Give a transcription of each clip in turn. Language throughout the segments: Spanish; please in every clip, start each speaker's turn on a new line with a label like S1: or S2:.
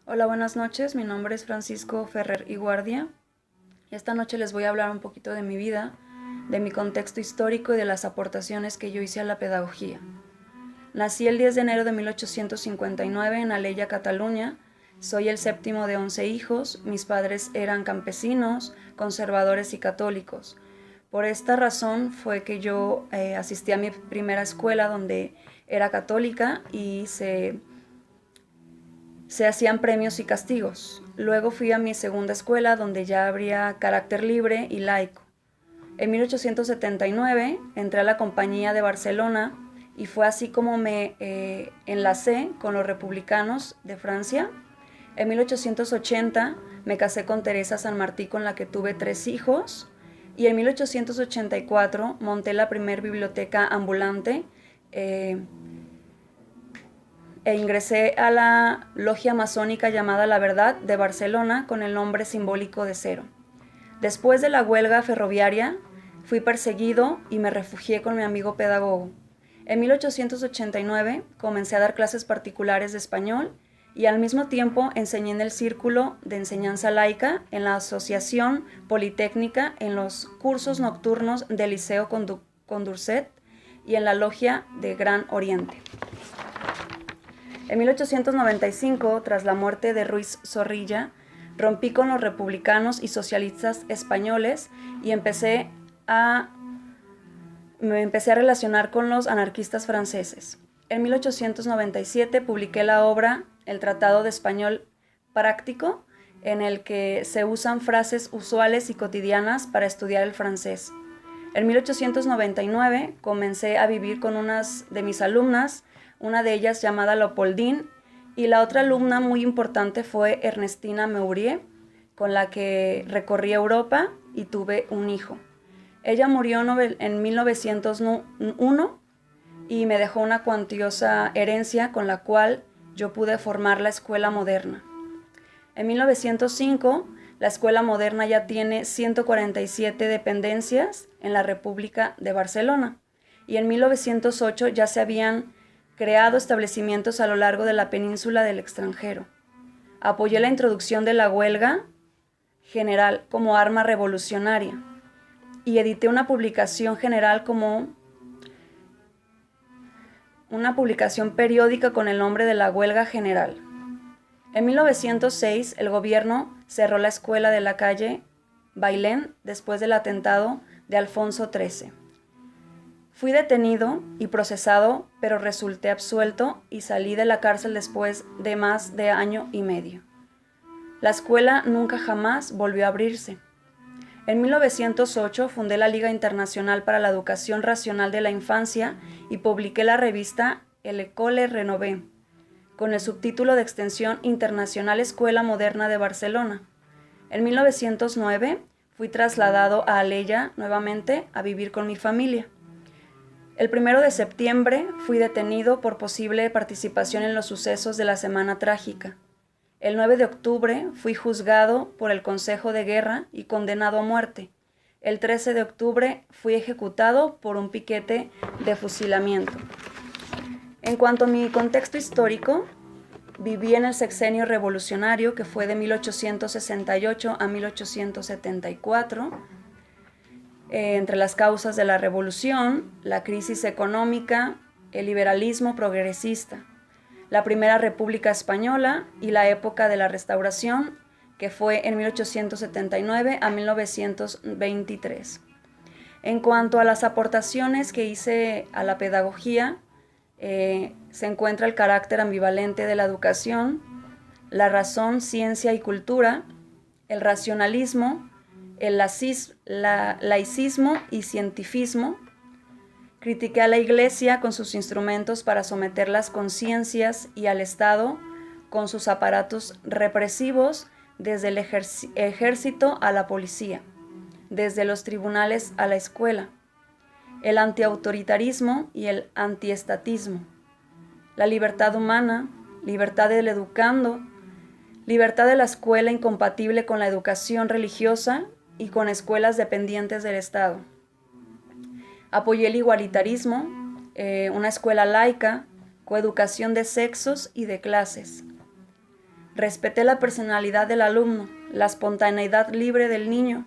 S1: Hola, buenas noches. Mi nombre es Francisco Ferrer y Guardia. Esta noche les voy a hablar un poquito de mi vida, de mi contexto histórico y de las aportaciones que yo hice a la pedagogía. Nací el 10 de enero de 1859 en Alella, Cataluña. Soy el séptimo de 11 hijos. Mis padres eran campesinos, conservadores y católicos. Por esta razón fue que yo asistí a mi primera escuela donde era católica y se hacían premios y castigos. Luego fui a mi segunda escuela donde ya habría carácter libre y laico. En 1879 entré a la Compañía de Barcelona y fue así como me enlacé con los republicanos de Francia. En 1880 me casé con Teresa San Martí, con la que tuve 3 hijos, y en 1884 monté la primer biblioteca ambulante e ingresé a la logia masónica llamada La Verdad de Barcelona con el nombre simbólico de Cero. Después de la huelga ferroviaria, fui perseguido y me refugié con mi amigo pedagogo. En 1889 comencé a dar clases particulares de español y al mismo tiempo enseñé en el Círculo de Enseñanza Laica, en la Asociación Politécnica, en los cursos nocturnos del Liceo Condorcet y en la Logia de Gran Oriente. En 1895, tras la muerte de Ruiz Zorrilla, rompí con los republicanos y socialistas españoles y me empecé a relacionar con los anarquistas franceses. En 1897 publiqué la obra El Tratado de Español Práctico, en el que se usan frases usuales y cotidianas para estudiar el francés. En 1899 comencé a vivir con unas de mis alumnas, una de ellas llamada Leopoldine, y la otra alumna muy importante fue Ernestina Meurier, con la que recorrí Europa y tuve un hijo. Ella murió en 1901 y me dejó una cuantiosa herencia con la cual yo pude formar la escuela moderna. En 1905, la escuela moderna ya tiene 147 dependencias en la República de Barcelona y en 1908 ya se habían creado establecimientos a lo largo de la península del extranjero. Apoyé la introducción de la huelga general como arma revolucionaria y edité una publicación general como una publicación periódica con el nombre de la huelga general. En 1906, el gobierno cerró la escuela de la calle Bailén después del atentado de Alfonso XIII. Fui detenido y procesado, pero resulté absuelto y salí de la cárcel después de más de año y medio. La escuela nunca jamás volvió a abrirse. En 1908 fundé la Liga Internacional para la Educación Racional de la Infancia y publiqué la revista El École Rénové, con el subtítulo de extensión Internacional Escuela Moderna de Barcelona. En 1909 fui trasladado a Alella nuevamente a vivir con mi familia. El 1 de septiembre fui detenido por posible participación en los sucesos de la Semana Trágica. El 9 de octubre fui juzgado por el Consejo de Guerra y condenado a muerte. El 13 de octubre fui ejecutado por un piquete de fusilamiento. En cuanto a mi contexto histórico, viví en el sexenio revolucionario, que fue de 1868 a 1874. Entre las causas de la revolución, la crisis económica, el liberalismo progresista, la Primera República Española y la época de la Restauración, que fue en 1879 a 1923. En cuanto a las aportaciones que hice a la pedagogía, se encuentra el carácter ambivalente de la educación, la razón, ciencia y cultura, el racionalismo, el laicismo y cientifismo. Critiqué a la Iglesia con sus instrumentos para someter las conciencias y al Estado con sus aparatos represivos, desde el ejército a la policía, desde los tribunales a la escuela, el antiautoritarismo y el antiestatismo, la libertad humana, libertad del educando, libertad de la escuela incompatible con la educación religiosa y con escuelas dependientes del Estado. Apoyé el igualitarismo, una escuela laica, coeducación de sexos y de clases. Respeté la personalidad del alumno, la espontaneidad libre del niño,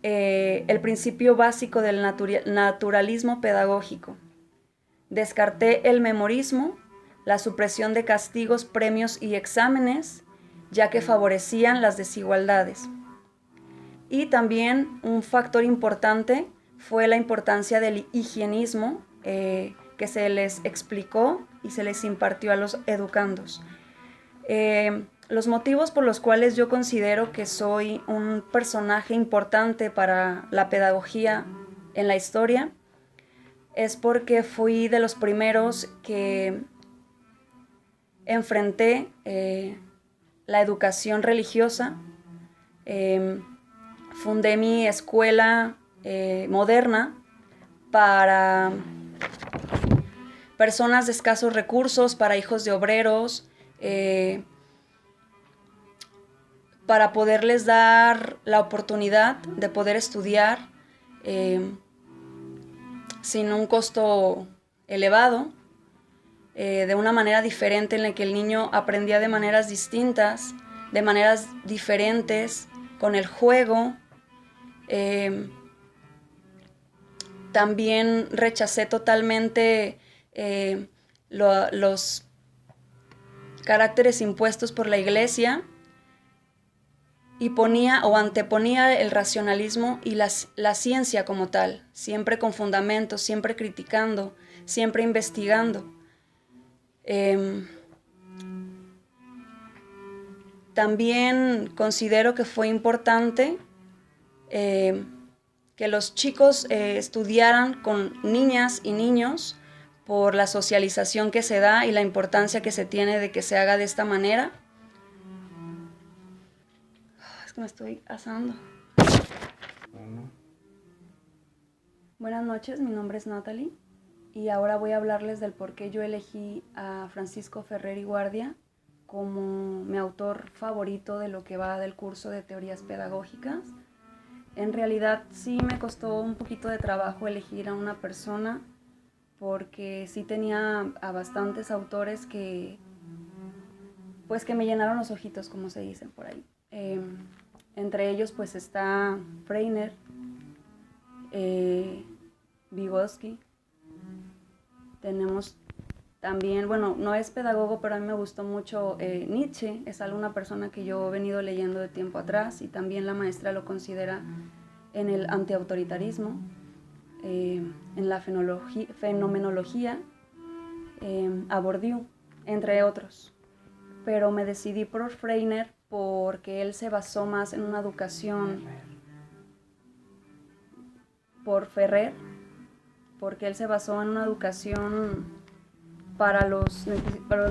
S1: el principio básico del naturalismo pedagógico. Descarté el memorismo, la supresión de castigos, premios y exámenes, ya que favorecían las desigualdades. Y también un factor importante fue la importancia del higienismo, que se les explicó y se les impartió a los educandos. Los motivos por los cuales yo considero que soy un personaje importante para la pedagogía en la historia es porque fui de los primeros que enfrenté la educación religiosa. Fundé mi escuela moderna para personas de escasos recursos, para hijos de obreros, para poderles dar la oportunidad de poder estudiar sin un costo elevado, de una manera diferente en la que el niño aprendía de maneras distintas, de maneras diferentes, con el juego. También rechacé totalmente los caracteres impuestos por la iglesia y ponía o anteponía el racionalismo y la ciencia como tal, siempre con fundamentos, siempre criticando, siempre investigando. También considero que fue importante que los chicos estudiaran con niñas y niños por la socialización que se da y la importancia que se tiene de que se haga de esta manera. Es que me estoy asando. Buenas noches, mi nombre es Natalie y ahora voy a hablarles del por qué yo elegí a Francisco Ferrer y Guardia como mi autor favorito de lo que va del curso de teorías pedagógicas. En realidad sí me costó un poquito de trabajo elegir a una persona porque sí tenía a bastantes autores que me llenaron los ojitos, como se dicen por ahí. Entre ellos pues está Freiner, Vygotsky. Tenemos también, bueno, no es pedagogo, pero a mí me gustó mucho Nietzsche, es alguna persona que yo he venido leyendo de tiempo atrás y también la maestra lo considera en el antiautoritarismo, en la fenomenología, a Bourdieu, entre otros. Pero me decidí por Freiner porque él se basó más en una educación, por Ferrer, porque él se basó en una educación para los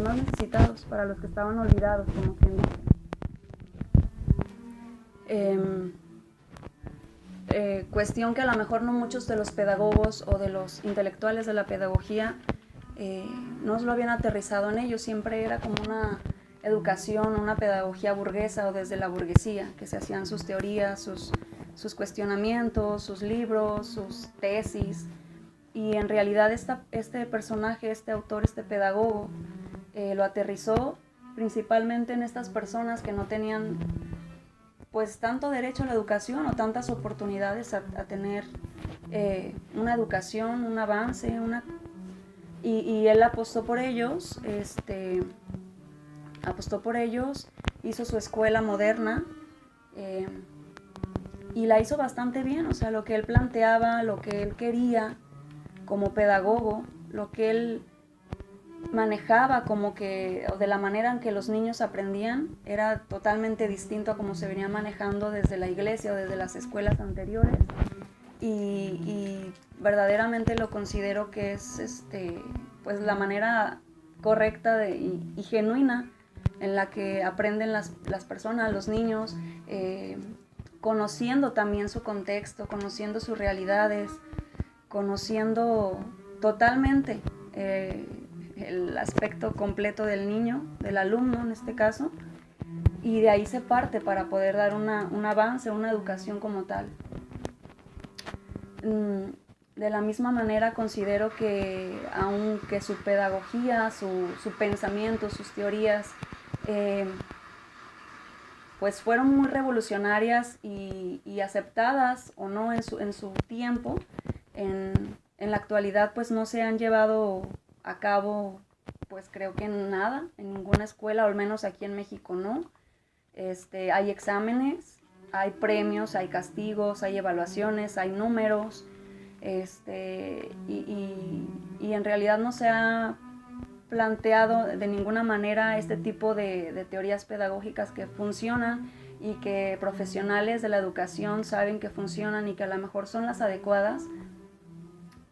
S1: más necesitados, para los que estaban olvidados, como quien dice. Cuestión que a lo mejor no muchos de los pedagogos o de los intelectuales de la pedagogía no lo habían aterrizado en ello. Siempre era como una educación, una pedagogía burguesa o desde la burguesía, que se hacían sus teorías, sus cuestionamientos, sus libros, sus tesis. Y en realidad este personaje, este autor, este pedagogo, lo aterrizó principalmente en estas personas que no tenían pues tanto derecho a la educación o tantas oportunidades a tener una educación, un avance, y él apostó por ellos, hizo su escuela moderna y la hizo bastante bien. O sea, lo que él planteaba, lo que él quería como pedagogo, lo que él manejaba como que, o de la manera en que los niños aprendían, era totalmente distinto a como se venía manejando desde la iglesia o desde las escuelas anteriores, y verdaderamente lo considero que es pues la manera correcta y genuina en la que aprenden las personas, los niños, conociendo también su contexto, conociendo sus realidades, conociendo totalmente el aspecto completo del niño, del alumno en este caso, y de ahí se parte para poder dar un avance, una educación como tal. De la misma manera considero que aunque su pedagogía, su pensamiento, sus teorías eh, pues fueron muy revolucionarias y aceptadas o no en su tiempo. En la actualidad pues no se han llevado a cabo, pues creo que en nada, en ninguna escuela, o al menos aquí en México no. Hay exámenes, hay premios, hay castigos, hay evaluaciones, hay números, y en realidad no se ha planteado de ninguna manera este tipo de teorías pedagógicas que funcionan y que profesionales de la educación saben que funcionan y que a lo mejor son las adecuadas,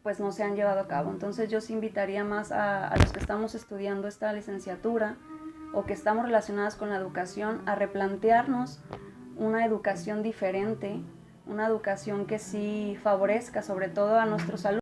S1: pues no se han llevado a cabo. Entonces yo sí invitaría más a los que estamos estudiando esta licenciatura o que estamos relacionadas con la educación a replantearnos una educación diferente, una educación que sí favorezca sobre todo a nuestros alumnos.